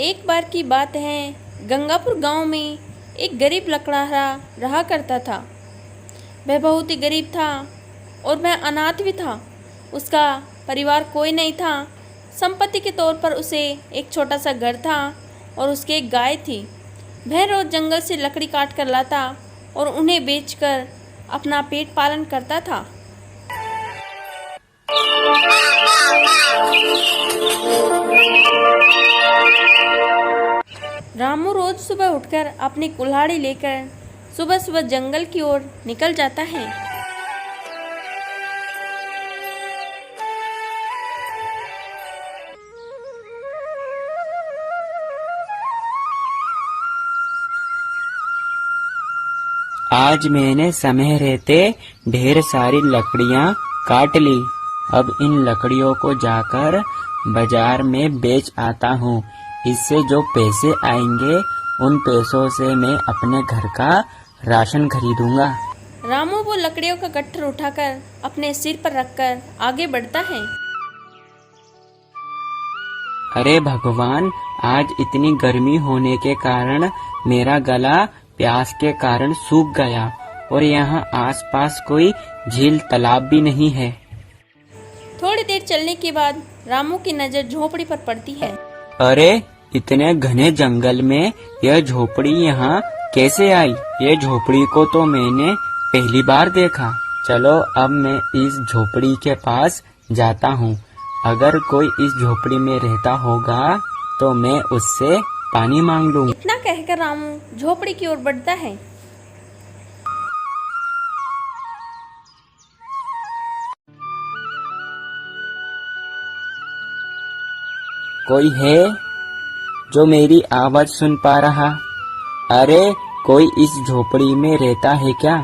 एक बार की बात है, गंगापुर गांव में एक गरीब लकड़हारा रहा करता था। वह बहुत ही गरीब था और वह अनाथ भी था। उसका परिवार कोई नहीं था। संपत्ति के तौर पर उसे एक छोटा सा घर था और उसकी एक गाय थी। वह रोज़ जंगल से लकड़ी काट कर लाता और उन्हें बेचकर अपना पेट पालन करता था। रामू रोज सुबह उठकर अपनी कुल्हाड़ी लेकर सुबह सुबह जंगल की ओर निकल जाता है। आज मैंने समय रहते ढेर सारी लकड़ियाँ काट ली। अब इन लकड़ियों को जाकर बाजार में बेच आता हूँ। इससे जो पैसे आएंगे उन पैसों से मैं अपने घर का राशन खरीदूंगा। रामू वो लकड़ियों का गट्ठर उठाकर अपने सिर पर रखकर आगे बढ़ता है। अरे भगवान, आज इतनी गर्मी होने के कारण मेरा गला प्यास के कारण सूख गया और यहाँ आसपास कोई झील तालाब भी नहीं है। थोड़ी देर चलने के बाद रामू की नजर झोपड़ी पर पड़ती है। अरे इतने घने जंगल में यह झोपड़ी यहाँ कैसे आई? ये झोपड़ी को तो मैंने पहली बार देखा। चलो अब मैं इस झोपड़ी के पास जाता हूँ। अगर कोई इस झोपड़ी में रहता होगा तो मैं उससे पानी मांग लूँ। इतना कहकर रामू झोपड़ी की ओर बढ़ता है। कोई है जो मेरी आवाज सुन पा रहा? अरे कोई इस झोपड़ी में रहता है क्या?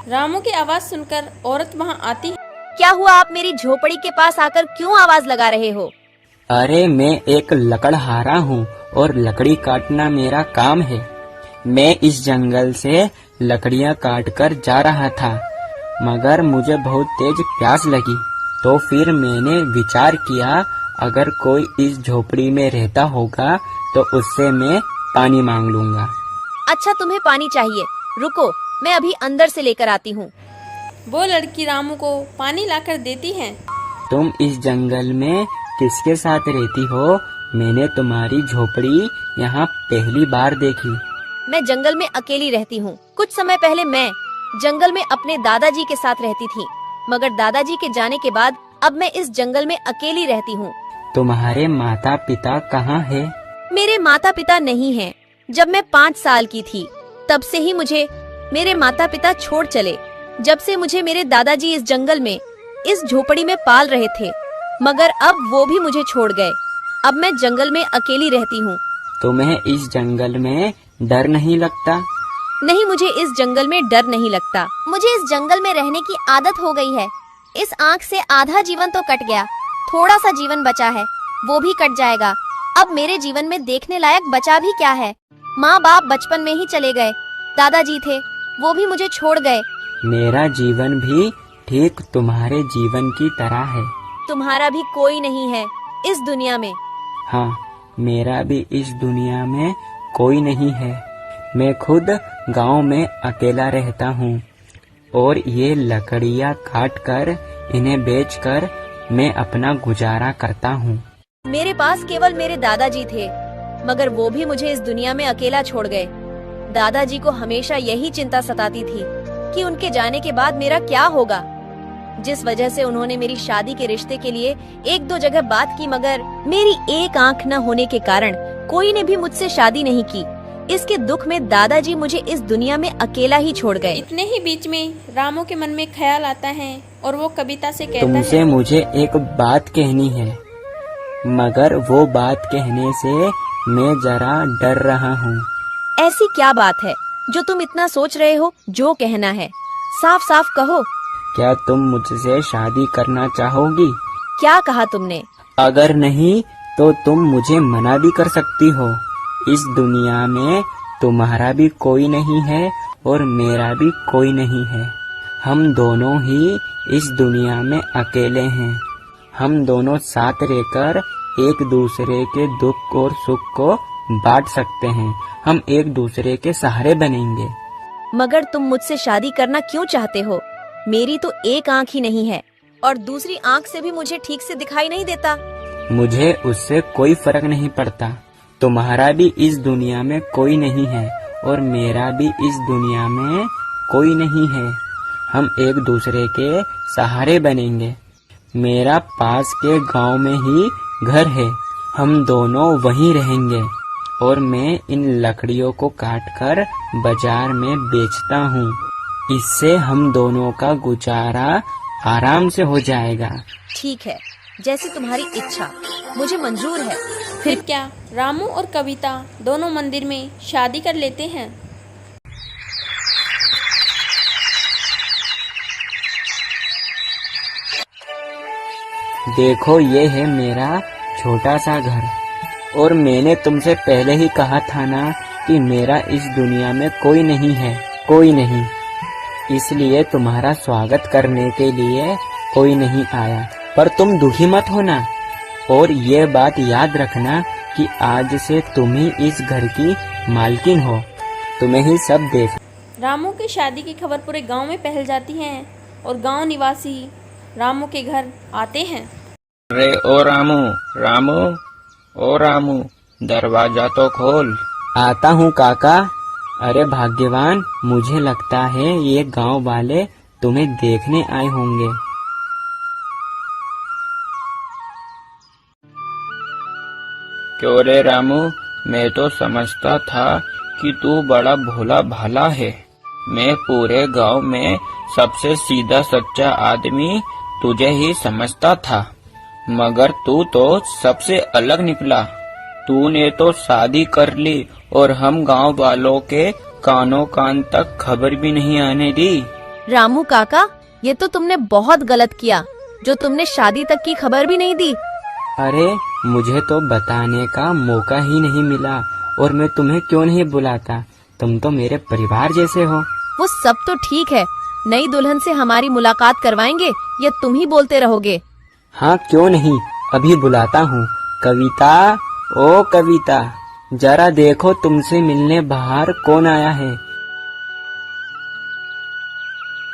रामू की आवाज सुनकर औरत वहाँ आती है। क्या हुआ, आप मेरी झोपड़ी के पास आकर क्यों आवाज लगा रहे हो? अरे मैं एक लकड़हारा हूँ और लकड़ी काटना मेरा काम है। मैं इस जंगल से लकड़ियाँ काटकर जा रहा था, मगर मुझे बहुत तेज प्यास लगी। तो फिर मैंने विचार किया अगर कोई इस झोपड़ी में रहता होगा तो उससे मैं पानी मांग लूंगा। अच्छा, तुम्हें पानी चाहिए? रुको, मैं अभी अंदर से लेकर आती हूँ। वो लड़की रामू को पानी लाकर देती है। तुम इस जंगल में किसके साथ रहती हो? मैंने तुम्हारी झोपड़ी यहाँ पहली बार देखी। मैं जंगल में अकेली रहती हूँ। कुछ समय पहले मैं जंगल में अपने दादाजी के साथ रहती थी, मगर दादाजी के जाने के बाद अब मैं इस जंगल में अकेली रहती हूँ। तुम्हारे माता पिता कहाँ है? मेरे माता पिता नहीं हैं। जब मैं 5 साल की थी तब से ही मुझे मेरे माता पिता छोड़ चले। जब से मुझे मेरे दादाजी इस जंगल में इस झोपड़ी में पाल रहे थे, मगर अब वो भी मुझे छोड़ गए। अब मैं जंगल में अकेली रहती हूँ। तुम्हें इस जंगल में डर नहीं लगता? नहीं, मुझे इस जंगल में डर नहीं लगता। मुझे इस जंगल में रहने की आदत हो गई है। इस आँख से आधा जीवन तो कट गया, थोड़ा सा जीवन बचा है, वो भी कट जाएगा। अब मेरे जीवन में देखने लायक बचा भी क्या है? माँ बाप बचपन में ही चले गए, दादाजी थे, वो भी मुझे छोड़ गए। मेरा जीवन भी ठीक तुम्हारे जीवन की तरह है। तुम्हारा भी कोई नहीं है इस दुनिया में। हाँ, मेरा भी इस दुनिया में कोई नहीं है। मैं खुद गांव में अकेला रहता हूँ और ये लकड़ियाँ काट कर इन्हें बेचकर मैं अपना गुजारा करता हूँ। मेरे पास केवल मेरे दादाजी थे, मगर वो भी मुझे इस दुनिया में अकेला छोड़ गए। दादाजी को हमेशा यही चिंता सताती थी कि उनके जाने के बाद मेरा क्या होगा, जिस वजह से उन्होंने मेरी शादी के रिश्ते के लिए 1-2 जगह बात की, मगर मेरी एक आंख न होने के कारण कोई ने भी मुझसे शादी नहीं की। इसके दुख में दादाजी मुझे इस दुनिया में अकेला ही छोड़ गए। इतने ही बीच में रामू के मन में ख्याल आता है और वो कविता से कहता तुमसे है, मुझे एक बात कहनी है, मगर वो बात कहने से मैं जरा डर रहा हूँ। ऐसी क्या बात है जो तुम इतना सोच रहे हो? जो कहना है साफ साफ कहो। क्या तुम मुझसे शादी करना चाहोगी? क्या कहा तुमने? अगर नहीं तो तुम मुझे मना भी कर सकती हो। इस दुनिया में तुम्हारा भी कोई नहीं है और मेरा भी कोई नहीं है। हम दोनों ही इस दुनिया में अकेले हैं। हम दोनों साथ रहकर एक दूसरे के दुख और सुख को बांट सकते हैं। हम एक दूसरे के सहारे बनेंगे। मगर तुम मुझसे शादी करना क्यों चाहते हो? मेरी तो एक आँख ही नहीं है और दूसरी आँख से भी मुझे ठीक से दिखाई नहीं देता। मुझे उससे कोई फर्क नहीं पड़ता। तुम्हारा भी इस दुनिया में कोई नहीं है और मेरा भी इस दुनिया में कोई नहीं है। हम एक दूसरे के सहारे बनेंगे। मेरा पास के गांव में ही घर है। हम दोनों वहीं रहेंगे और मैं इन लकड़ियों को काटकर बाजार में बेचता हूँ। इससे हम दोनों का गुजारा आराम से हो जाएगा। ठीक है, जैसी तुम्हारी इच्छा, मुझे मंजूर है। फिर क्या रामू और कविता दोनों मंदिर में शादी कर लेते हैं। देखो, ये है मेरा छोटा सा घर और मैंने तुमसे पहले ही कहा था ना कि मेरा इस दुनिया में कोई नहीं है, कोई नहीं। इसलिए तुम्हारा स्वागत करने के लिए कोई नहीं आया। पर तुम दुखी मत होना और ये बात याद रखना कि आज से तुम ही इस घर की मालकिन हो। तुम्हें ही सब देख। रामू की शादी की खबर पूरे गांव में फैल जाती है और गांव निवासी रामू के घर आते हैं। अरे ओ रामू, रामू, ओ रामू, दरवाजा तो खोल। आता हूँ काका। अरे भाग्यवान, मुझे लगता है ये गांव वाले तुम्हें देखने आए होंगे। क्यों रे रामू, मैं तो समझता था कि तू बड़ा भोला भाला है। मैं पूरे गांव में सबसे सीधा सच्चा आदमी तुझे ही समझता था, मगर तू तो सबसे अलग निकला। तूने तो शादी कर ली और हम गांव वालों के कानों कान तक खबर भी नहीं आने दी। रामू काका, ये तो तुमने बहुत गलत किया, जो तुमने शादी तक की खबर भी नहीं दी। अरे मुझे तो बताने का मौका ही नहीं मिला और मैं तुम्हें क्यों नहीं बुलाता। तुम तो मेरे परिवार जैसे हो। वो सब तो ठीक है, नई दुल्हन से हमारी मुलाकात करवाएंगे या तुम ही बोलते रहोगे? हाँ क्यों नहीं, अभी बुलाता हूँ। कविता, ओ कविता, जरा देखो तुमसे मिलने बाहर कौन आया है।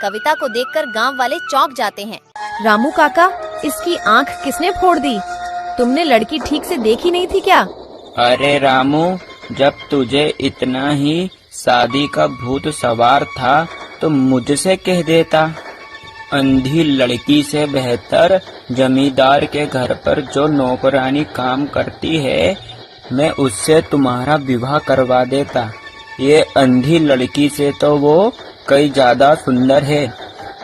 कविता को देखकर गांव वाले चौंक जाते हैं। रामू काका, इसकी आंख किसने फोड़ दी? तुमने लड़की ठीक से देखी नहीं थी क्या? अरे रामू, जब तुझे इतना ही शादी का भूत सवार था तो मुझसे कह देता। अंधी लड़की से बेहतर जमींदार के घर पर जो नौकरानी काम करती है, मैं उससे तुम्हारा विवाह करवा देता। ये अंधी लड़की से तो वो कई ज्यादा सुंदर है।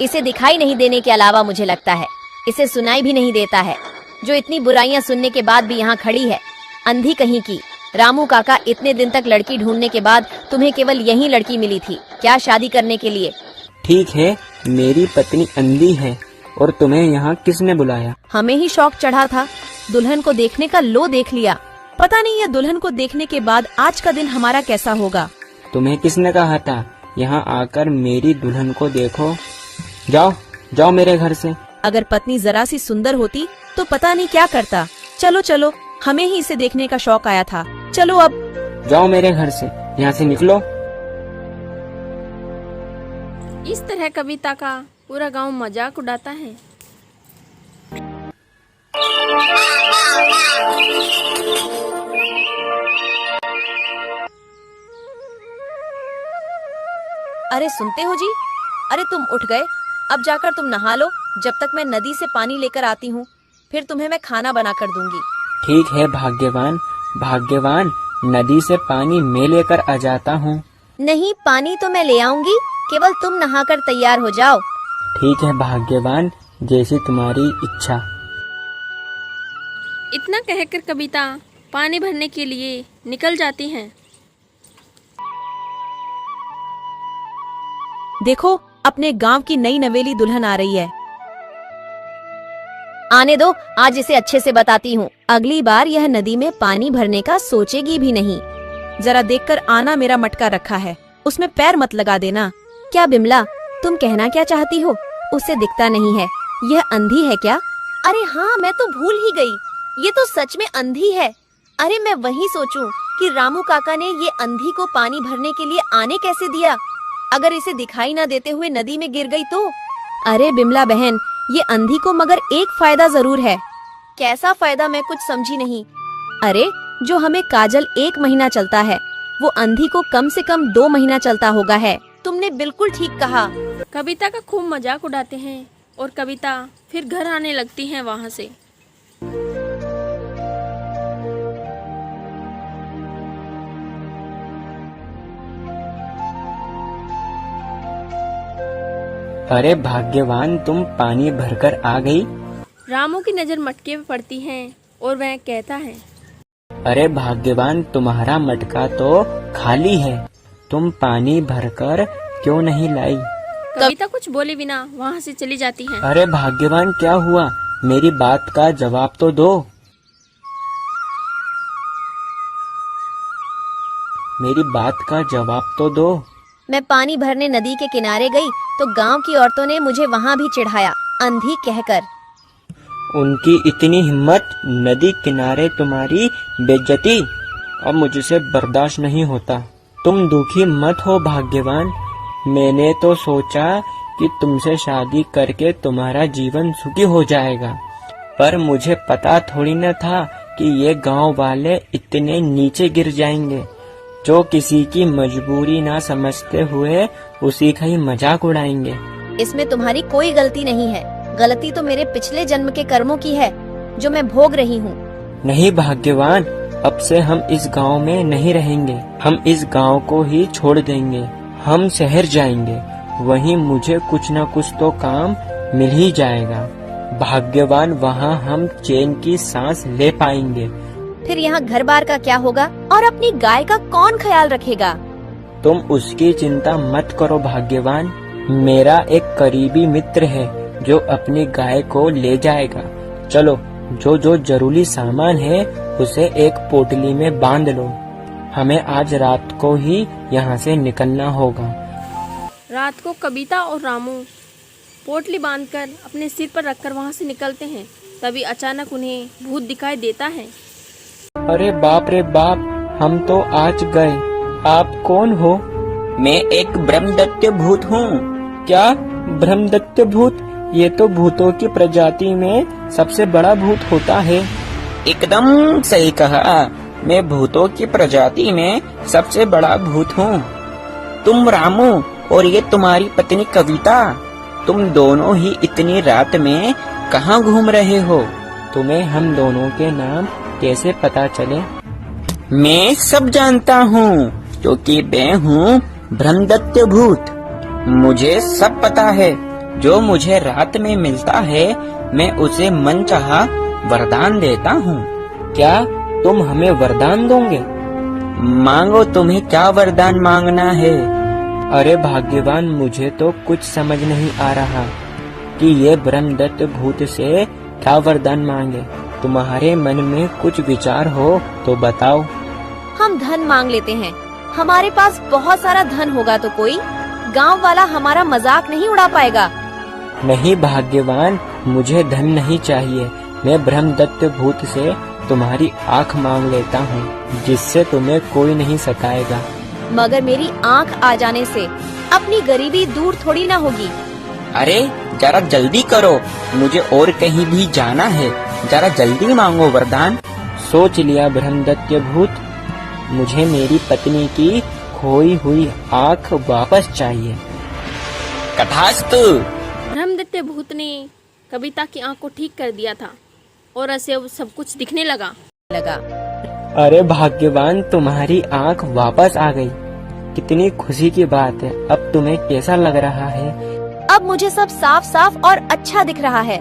इसे दिखाई नहीं देने के अलावा मुझे लगता है इसे सुनाई भी नहीं देता है, जो इतनी बुराइयां सुनने के बाद भी यहाँ खड़ी है, अंधी कहीं की। रामू काका, इतने दिन तक लड़की ढूंढने के बाद तुम्हें केवल यही लड़की मिली थी क्या शादी करने के लिए? ठीक है, मेरी पत्नी अंधी है और तुम्हें यहाँ किसने बुलाया? हमें ही शौक चढ़ा था, दुल्हन को देखने का लो देख लिया। पता नहीं यह दुल्हन को देखने के बाद आज का दिन हमारा कैसा होगा। तुम्हें किसने कहा था यहाँ आकर मेरी दुल्हन को देखो? जाओ जाओ मेरे घर से। अगर पत्नी जरा सी सुंदर होती तो पता नहीं क्या करता। चलो चलो, हमें ही इसे देखने का शौक आया था। चलो अब। जाओ मेरे घर से, यहाँ से निकलो। इस तरह कविता का पूरा गांव मजाक उड़ाता है। अरे सुनते हो जी? अरे तुम उठ गए? अब जाकर तुम नहा लो, जब तक मैं नदी से पानी लेकर आती हूँ। फिर तुम्हें मैं खाना बना कर दूंगी। ठीक है भाग्यवान, भाग्यवान, नदी से पानी मैं लेकर आ जाता हूँ। नहीं, पानी तो मैं ले आऊंगी, केवल तुम नहाकर तैयार हो जाओ। ठीक है भाग्यवान, जैसी तुम्हारी इच्छा। इतना कहकर कविता पानी भरने के लिए निकल जाती हैं। देखो, अपने गांव की नई नवेली दुल्हन आ रही है। आने दो, आज इसे अच्छे से बताती हूँ। अगली बार यह नदी में पानी भरने का सोचेगी भी नहीं। जरा देखकर आना, मेरा मटका रखा है, उसमें पैर मत लगा देना। क्या बिमला, तुम कहना क्या चाहती हो? उसे दिखता नहीं है, यह अंधी है क्या? अरे हाँ, मैं तो भूल ही गई, ये तो सच में अंधी है। अरे मैं वही सोचूं कि कि रामू काका ने ये अंधी को पानी भरने के लिए आने कैसे दिया? अगर इसे दिखाई न देते हुए नदी में गिर गई तो? अरे बिमला बहन, ये अंधी को मगर एक फायदा जरूर है। कैसा फायदा मैं कुछ समझी नहीं। अरे जो हमें काजल 1 महीना चलता है, वो अंधी को कम से कम 2 महीना चलता होगा है। तुमने बिल्कुल ठीक कहा। कविता का खूब मजाक उड़ाते हैं और कविता फिर घर आने लगती हैं वहाँ से। अरे भाग्यवान, तुम पानी भरकर आ गई। रामू की नजर मटके पे पड़ती है और वह कहता है, अरे भाग्यवान, तुम्हारा मटका तो खाली है, तुम पानी भरकर क्यों नहीं लाई? कविता कुछ बोले बिना वहाँ से चली जाती है। अरे भाग्यवान, क्या हुआ? मेरी बात का जवाब तो दो। मेरी बात का जवाब तो दो। मैं पानी भरने नदी के किनारे गई तो गांव की औरतों ने मुझे वहाँ भी चिढ़ाया, अंधी कहकर। उनकी इतनी हिम्मत, नदी किनारे तुम्हारी बेइज्जती, अब मुझसे बर्दाश्त नहीं होता। तुम दुखी मत हो भाग्यवान, मैंने तो सोचा कि तुमसे शादी करके तुम्हारा जीवन सुखी हो जाएगा, पर मुझे पता थोड़ी न था कि ये गांव वाले इतने नीचे गिर जाएंगे, जो किसी की मजबूरी ना समझते हुए उसी का ही मजाक उड़ाएंगे। इसमें तुम्हारी कोई गलती नहीं है, गलती तो मेरे पिछले जन्म के कर्मों की है जो मैं भोग रही हूँ। नहीं भाग्यवान, अब से हम इस गांव में नहीं रहेंगे, हम इस गांव को ही छोड़ देंगे, हम शहर जाएंगे, वहीं मुझे कुछ न कुछ तो काम मिल ही जाएगा। भाग्यवान, वहाँ हम चैन की सांस ले पाएंगे। फिर यहाँ घर बार का क्या होगा और अपनी गाय का कौन ख्याल रखेगा? तुम उसकी चिंता मत करो भाग्यवान, मेरा एक करीबी मित्र है जो अपनी गाय को ले जाएगा। चलो, जो जो जरूरी सामान है उसे एक पोटली में बांध लो, हमें आज रात को ही यहाँ से निकलना होगा। रात को कविता और रामू पोटली बांधकर अपने सिर पर रखकर वहाँ से निकलते हैं। तभी अचानक उन्हें भूत दिखाई देता है। अरे बाप रे बाप, हम तो आज गए। आप कौन हो? मैं एक ब्रह्मदत्त भूत हूँ। क्या ब्रह्मदत्त भूत? ये तो भूतों की प्रजाति में सबसे बड़ा भूत होता है। एकदम सही कहा, मैं भूतों की प्रजाति में सबसे बड़ा भूत हूँ। तुम रामू और ये तुम्हारी पत्नी कविता, तुम दोनों ही इतनी रात में कहाँ घूम रहे हो? तुम्हें हम दोनों के नाम कैसे पता चले? मैं सब जानता हूँ, क्योंकि मैं हूँ ब्रह्मदत्त भूत। मुझे सब पता है। जो मुझे रात में मिलता है, मैं उसे मनचाहा वरदान देता हूँ। क्या तुम हमें वरदान दोगे? मांगो, तुम्हें क्या वरदान मांगना है? अरे भाग्यवान, मुझे तो कुछ समझ नहीं आ रहा कि ये ब्रह्मदत्त भूत से क्या वरदान मांगे। तुम्हारे मन में कुछ विचार हो तो बताओ। हम धन मांग लेते हैं, हमारे पास बहुत सारा धन होगा तो कोई गांव वाला हमारा मजाक नहीं उड़ा पाएगा। नहीं भाग्यवान, मुझे धन नहीं चाहिए। मैं ब्रह्मदत्त भूत से तुम्हारी आँख मांग लेता हूँ, जिससे तुम्हें कोई नहीं सताएगा। मगर मेरी आँख आ जाने से अपनी गरीबी दूर थोड़ी ना होगी। अरे जरा जल्दी करो, मुझे और कहीं भी जाना है, जरा जल्दी मांगो वरदान। सोच लिया ब्रह्मदत्त भूत, मुझे मेरी पत्नी की खोई हुई आँख वापस चाहिए। कथास्तु। ब्रह्मदत्त भूत ने कविता की आँख को ठीक कर दिया था और ऐसे अब सब कुछ दिखने लगा। अरे भाग्यवान, तुम्हारी आँख वापस आ गई, कितनी खुशी की बात है। अब तुम्हें कैसा लग रहा है? अब मुझे सब साफ साफ और अच्छा दिख रहा है।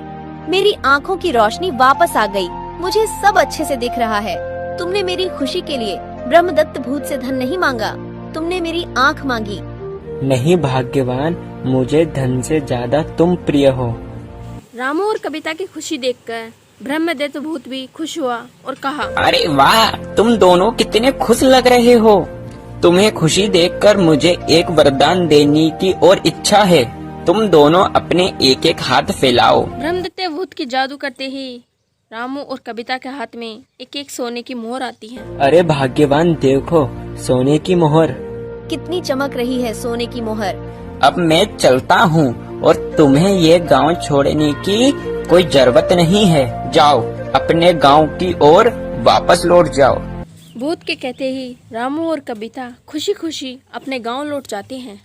मेरी आँखों की रोशनी वापस आ गई, मुझे सब अच्छे से दिख रहा है। तुमने मेरी खुशी के लिए ब्रह्मदत्त भूत से धन नहीं मांगा, तुमने मेरी आँख मांगी। नहीं भाग्यवान, मुझे धन से ज्यादा तुम प्रिय हो। रामू और कविता की खुशी देखकर ब्रह्मदत्त भूत भी खुश हुआ और कहा, अरे वाह, तुम दोनों कितने खुश लग रहे हो। तुम्हें खुशी देखकर मुझे एक वरदान देने की और इच्छा है। तुम दोनों अपने एक एक हाथ फैलाओ। ब्रह्मदत्त भूत की जादू करते ही रामू और कविता के हाथ में एक एक सोने की मोहर आती है। अरे भाग्यवान, देखो सोने की मोहर। कितनी चमक रही है सोने की मोहर। अब मैं चलता हूँ और तुम्हें ये गांव छोड़ने की कोई जरूरत नहीं है। जाओ, अपने गांव की ओर वापस लौट जाओ। भूत के कहते ही रामू और कविता खुशी खुशी अपने गांव लौट जाते हैं।